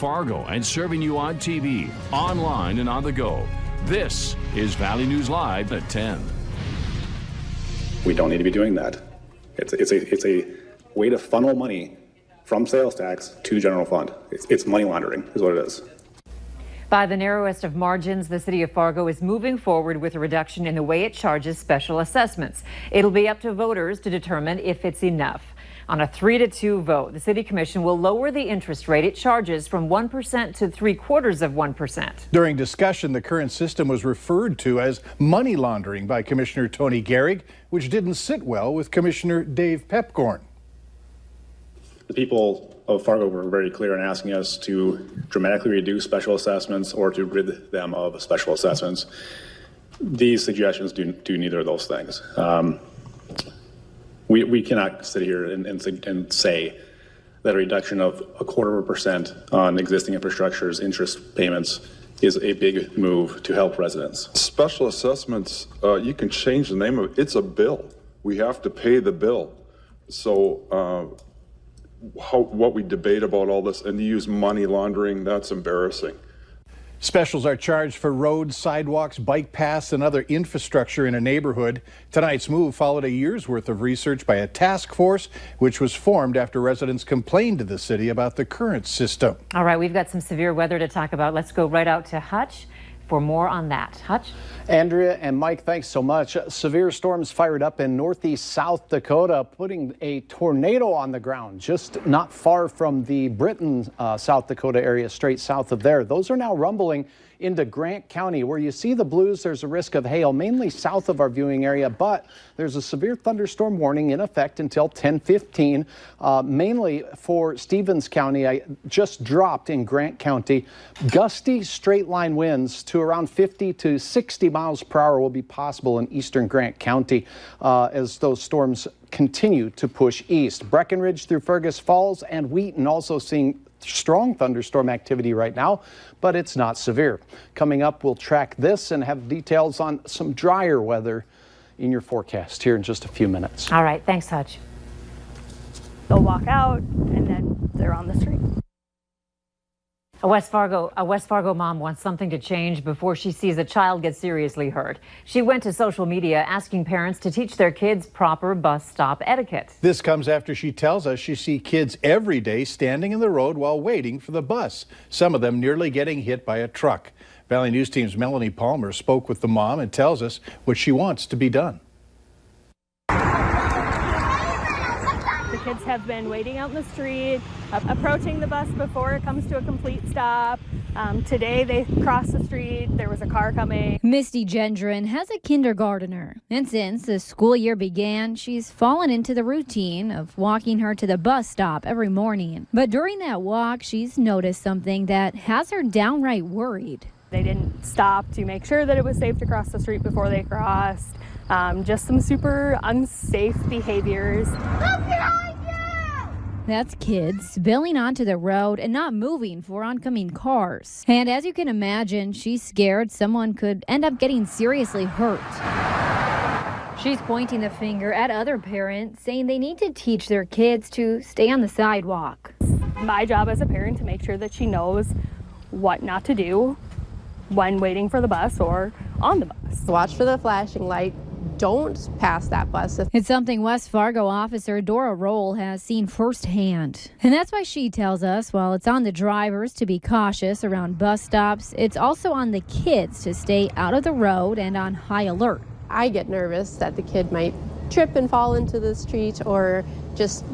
Fargo and serving you on TV, online, and on the go. This is Valley News Live at 10. We don't need to be doing that. It's a way to funnel money from sales tax to the general fund. It's money laundering is what it is. By the narrowest of margins, the city of Fargo is moving forward with a reduction in the way it charges special assessments. It'll be up to voters to determine if it's enough. On a 3-2 vote, the city commission will lower the interest rate it charges from 1% to 0.75%. During discussion, the current system was referred to as money laundering by Commissioner Tony Gehrig, which didn't sit well with Commissioner Dave Pepcorn. The people of Fargo were very clear in asking us to dramatically reduce special assessments or to rid them of special assessments. These suggestions do neither of those things. We cannot sit here and say that a reduction of 0.25% on existing infrastructure's interest payments is a big move to help residents. Special assessments, you can change the name of it. It's a bill. We have to pay the bill. So what we debate about all this and to use money laundering, that's embarrassing. Specials are charged for roads, sidewalks, bike paths, and other infrastructure in a neighborhood. Tonight's move followed a year's worth of research by a task force, which was formed after residents complained to the city about the current system. All right, we've got some severe weather to talk about. Let's go right out to Hutch for more on that. Hutch? Andrea and Mike, thanks so much. Severe storms fired up in northeast South Dakota, putting a tornado on the ground just not far from the Britton, South Dakota area, straight south of there. Those are now rumbling into Grant County. Where you see the blues, there's a risk of hail, mainly south of our viewing area, but there's a severe thunderstorm warning in effect until 10:15, mainly for Stevens County. I just dropped in Grant County. Gusty straight line winds to around 50 to 60 miles per hour will be possible in eastern Grant County as those storms continue to push east. Breckenridge through Fergus Falls and Wheaton also seeing strong thunderstorm activity right now, but it's not severe. Coming up, we'll track this and have details on some drier weather in your forecast here in just a few minutes. All right, thanks, Hutch. They'll walk out and then they're on the street. A West Fargo mom wants something to change before she sees a child get seriously hurt. She went to social media asking parents to teach their kids proper bus stop etiquette. This comes after she tells us she sees kids every day standing in the road while waiting for the bus, some of them nearly getting hit by a truck. Valley News Team's Melanie Palmer spoke with the mom and tells us what she wants to be done. Kids have been waiting out in the street, approaching the bus before it comes to a complete stop. Today they crossed the street, there was a car coming. Misty Gendron has a kindergartner, and since the school year began, she's fallen into the routine of walking her to the bus stop every morning. But during that walk, she's noticed something that has her downright worried. They didn't stop to make sure that it was safe to cross the street before they crossed. Just some super unsafe behaviors. That's kids spilling onto the road and not moving for oncoming cars. And as you can imagine, she's scared someone could end up getting seriously hurt. She's pointing the finger at other parents, saying they need to teach their kids to stay on the sidewalk. My job as a parent to make sure that she knows what not to do when waiting for the bus or on the bus. Watch for the flashing light. Don't pass that bus. It's something West Fargo officer Dora Roll has seen firsthand. And that's why she tells us while it's on the drivers to be cautious around bus stops, it's also on the kids to stay out of the road and on high alert. I get nervous that the kid might trip and fall into the street or just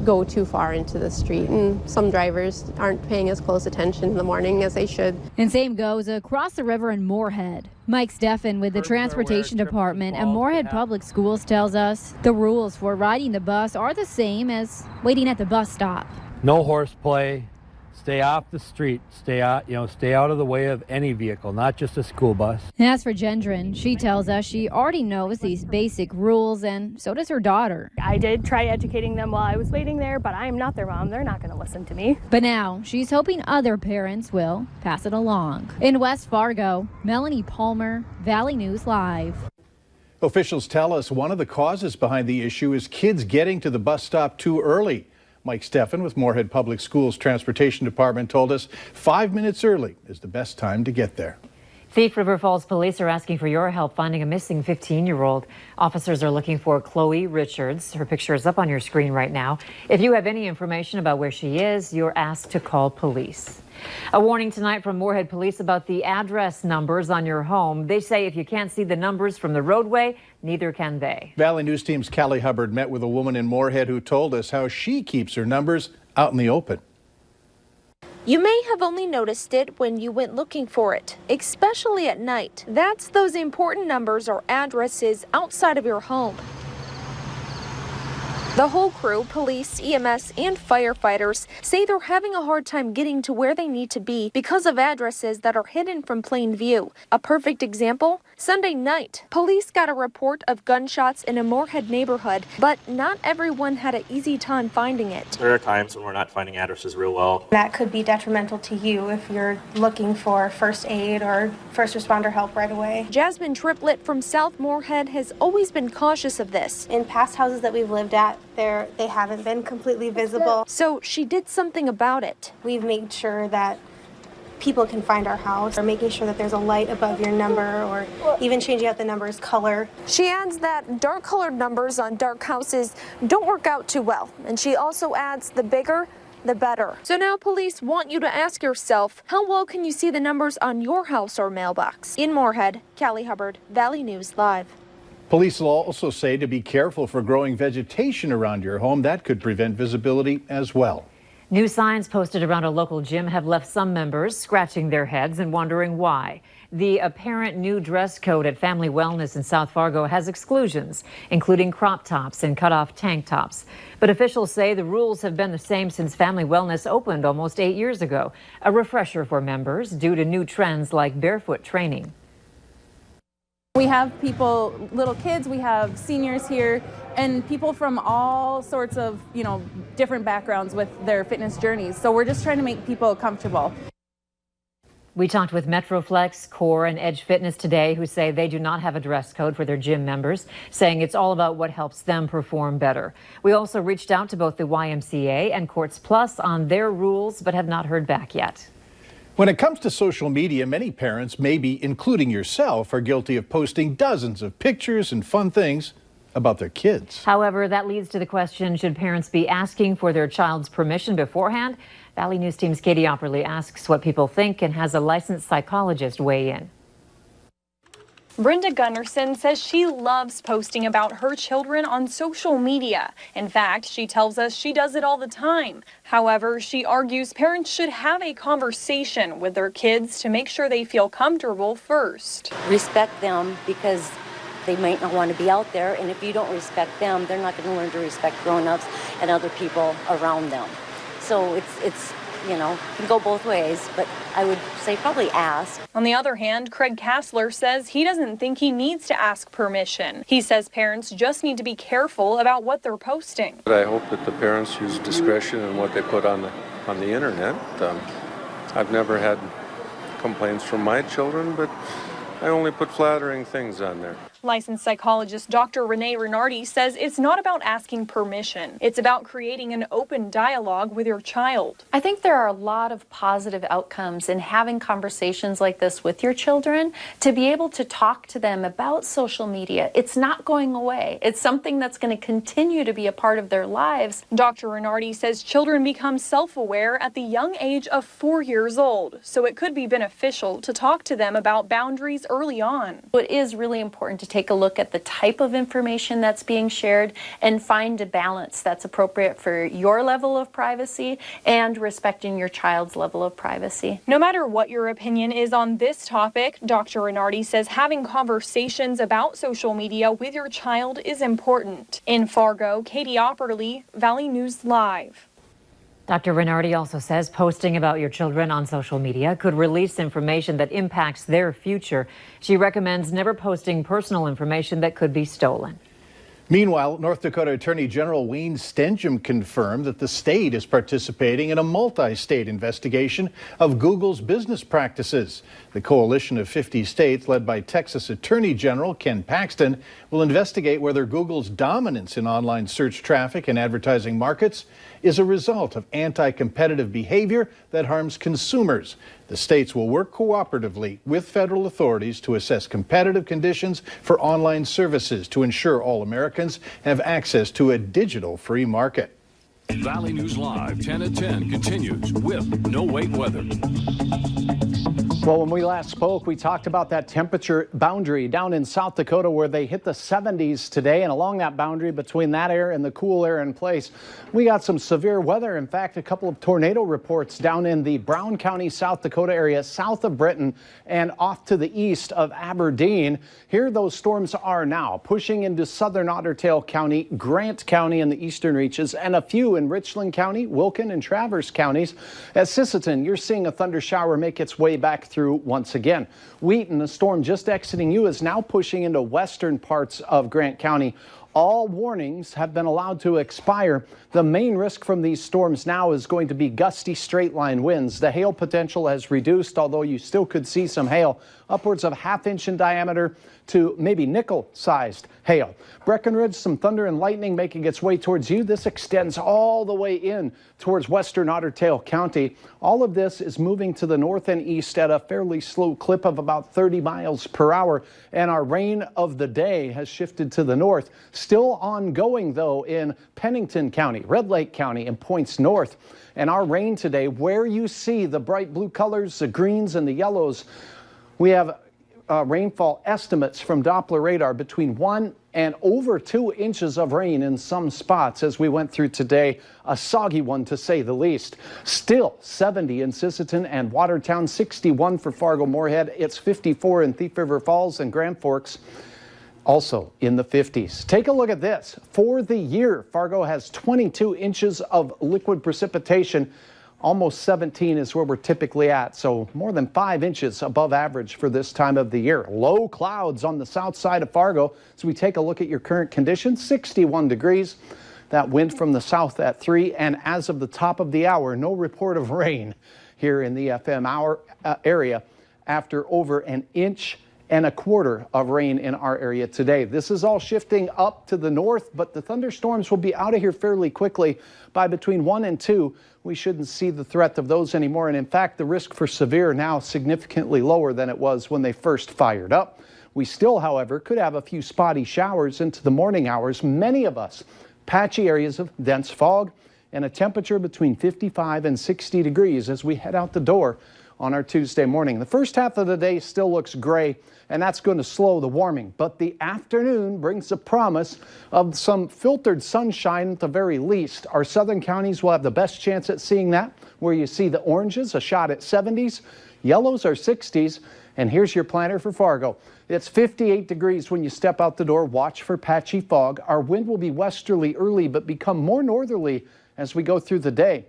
go too far into the street, and some drivers aren't paying as close attention in the morning as they should. And same goes across the river in Moorhead. Mike Steffen with the Transportation Department at Moorhead Public Schools tells us the rules for riding the bus are the same as waiting at the bus stop. No horseplay. Stay off the street. Stay out of the way of any vehicle, not just a school bus. As for Gendron, she tells us she already knows these basic rules, and so does her daughter. I did try educating them while I was waiting there, but I am not their mom. They're not going to listen to me. But now she's hoping other parents will pass it along. In West Fargo, Melanie Palmer, Valley News Live. Officials tell us one of the causes behind the issue is kids getting to the bus stop too early. Mike Steffen with Moorhead Public Schools Transportation Department told us 5 minutes early is the best time to get there. Thief River Falls police are asking for your help finding a missing 15-year-old. Officers are looking for Chloe Richards. Her picture is up on your screen right now. If you have any information about where she is, you're asked to call police. A warning tonight from Moorhead Police about the address numbers on your home. They say if you can't see the numbers from the roadway, neither can they. Valley News Team's Callie Hubbard met with a woman in Moorhead who told us how she keeps her numbers out in the open. You may have only noticed it when you went looking for it, especially at night. That's those important numbers or addresses outside of your home. The whole crew, police, EMS, and firefighters say they're having a hard time getting to where they need to be because of addresses that are hidden from plain view. A perfect example, Sunday night, police got a report of gunshots in a Moorhead neighborhood, but not everyone had an easy time finding it. There are times when we're not finding addresses real well. That could be detrimental to you if you're looking for first aid or first responder help right away. Jasmine Triplett from South Moorhead has always been cautious of this. In past houses that we've lived at, they haven't been completely visible. So she did something about it. We've made sure that people can find our house, or making sure that there's a light above your number, or even changing out the number's color. She adds that dark colored numbers on dark houses don't work out too well. And she also adds the bigger, the better. So now police want you to ask yourself, how well can you see the numbers on your house or mailbox? In Moorhead, Callie Hubbard, Valley News Live. Police will also say to be careful for growing vegetation around your home. That could prevent visibility as well. New signs posted around a local gym have left some members scratching their heads and wondering why. The apparent new dress code at Family Wellness in South Fargo has exclusions, including crop tops and cut-off tank tops. But officials say the rules have been the same since Family Wellness opened almost 8 years ago. A refresher for members due to new trends like barefoot training. We have people, little kids, we have seniors here, and people from all sorts of, different backgrounds with their fitness journeys. So we're just trying to make people comfortable. We talked with Metroflex, Core, and Edge Fitness today, who say they do not have a dress code for their gym members, saying it's all about what helps them perform better. We also reached out to both the YMCA and Courts Plus on their rules, but have not heard back yet. When it comes to social media, many parents, maybe including yourself, are guilty of posting dozens of pictures and fun things about their kids. However, that leads to the question, should parents be asking for their child's permission beforehand? Valley News Team's Katie Opperly asks what people think and has a licensed psychologist weigh in. Brenda Gunnarsson says she loves posting about her children on social media. In fact, she tells us she does it all the time. However, she argues parents should have a conversation with their kids to make sure they feel comfortable first. Respect them because they might not want to be out there, and if you don't respect them, they're not going to learn to respect grown-ups and other people around them. So it's can go both ways, but I would say probably ask. On the other hand, Craig Kassler says he doesn't think he needs to ask permission. He says parents just need to be careful about what they're posting. But I hope that the parents use discretion in what they put on the internet. I've never had complaints from my children, but I only put flattering things on there. Licensed psychologist Dr. Renee Renardi says it's not about asking permission. It's about creating an open dialogue with your child. I think there are a lot of positive outcomes in having conversations like this with your children, to be able to talk to them about social media. It's not going away. It's something that's going to continue to be a part of their lives. Dr. Renardi says children become self-aware at the young age of 4 years old, so it could be beneficial to talk to them about boundaries early on. It is really important to take a look at the type of information that's being shared and find a balance that's appropriate for your level of privacy and respecting your child's level of privacy. No matter what your opinion is on this topic, Dr. Renardi says having conversations about social media with your child is important. In Fargo, Katie Opperly, Valley News Live. Dr. Renardi also says posting about your children on social media could release information that impacts their future. She recommends never posting personal information that could be stolen. Meanwhile, North Dakota Attorney General Wayne Stenjum confirmed that the state is participating in a multi-state investigation of Google's business practices. The coalition of 50 states, led by Texas Attorney General Ken Paxton, will investigate whether Google's dominance in online search traffic and advertising markets is a result of anti-competitive behavior that harms consumers. The states will work cooperatively with federal authorities to assess competitive conditions for online services to ensure all Americans have access to a digital free market. Valley News Live 10 at 10 continues with No Wait Weather. Well, when we last spoke, we talked about that temperature boundary down in South Dakota where they hit the 70s today, and along that boundary between that air and the cool air in place, we got some severe weather. In fact, a couple of tornado reports down in the Brown County, South Dakota area, south of Britain and off to the east of Aberdeen. Here those storms are now, pushing into southern Otter Tail County, Grant County in the eastern reaches, and a few in Richland County, Wilkin, and Traverse counties. At Sisseton, you're seeing a thunder shower make its way back through once again. Wheaton, the storm just exiting you, is now pushing into western parts of Grant County. All warnings have been allowed to expire. The main risk from these storms now is going to be gusty straight line winds. The hail potential has reduced, although you still could see some hail, upwards of ½ inch in diameter to maybe nickel-sized hail. Breckenridge, some thunder and lightning making its way towards you. This extends all the way in towards western Otter Tail County. All of this is moving to the north and east at a fairly slow clip of about 30 miles per hour. And our rain of the day has shifted to the north. Still ongoing, though, in Pennington County, Red Lake County, and points north. And our rain today, where you see the bright blue colors, the greens and the yellows, we have rainfall estimates from Doppler radar between 1 and over 2 inches of rain in some spots as we went through today. A soggy one, to say the least. Still 70 in Sisseton and Watertown, 61 for Fargo-Moorhead. It's 54 in Thief River Falls and Grand Forks, also in the 50s. Take a look at this. For the year, Fargo has 22 inches of liquid precipitation. Almost 17 is where we're typically at, so more than 5 inches above average for this time of the year. Low clouds on the south side of Fargo. So we take a look at your current conditions, 61 degrees. That wind from the south at 3, and as of the top of the hour, no report of rain here in the FM area after over 1.25 inches of rain in our area today. This is all shifting up to the north, but the thunderstorms will be out of here fairly quickly. By between 1 and 2, we shouldn't see the threat of those anymore. And in fact, the risk for severe now significantly lower than it was when they first fired up. We still, however, could have a few spotty showers into the morning hours. Many of us, patchy areas of dense fog and a temperature between 55 and 60 degrees as we head out the door on our Tuesday morning. The first half of the day still looks gray, and that's going to slow the warming. But the afternoon brings the promise of some filtered sunshine at the very least. Our southern counties will have the best chance at seeing that, where you see the oranges, a shot at 70s, yellows are 60s, and here's your planner for Fargo. It's 58 degrees when you step out the door. Watch for patchy fog. Our wind will be westerly early, but become more northerly as we go through the day.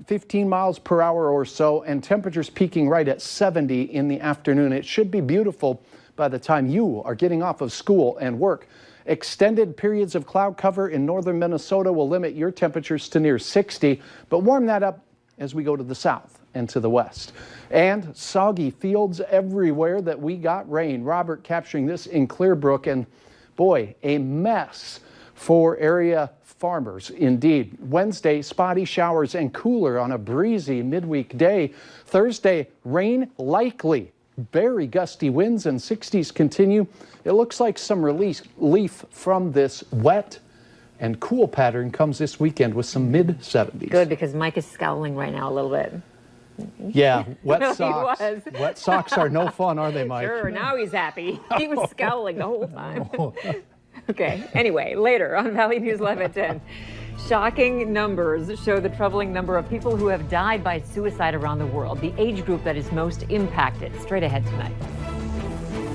15 miles per hour or so, and temperatures peaking right at 70 in the afternoon. It should be beautiful by the time you are getting off of school and work. Extended periods of cloud cover in northern Minnesota will limit your temperatures to near 60, but warm that up as we go to the south and to the west. And soggy fields everywhere that we got rain. Robert capturing this in Clearbrook, and boy, a mess for area farmers indeed. Wednesday, spotty showers and cooler on a breezy midweek day. Thursday, rain likely. Very gusty winds and 60s continue. It looks like some relief from this wet and cool pattern comes this weekend with some mid-70s. Good, because Mike is scowling right now a little bit. Yeah, wet No, socks. he was. Wet socks are no fun, are they, Mike? Sure, now he's happy. He was scowling the whole time. Okay, anyway, later on Valley News Live at 10. Shocking numbers show the troubling number of people who have died by suicide around the world, the age group that is most impacted. Straight ahead tonight.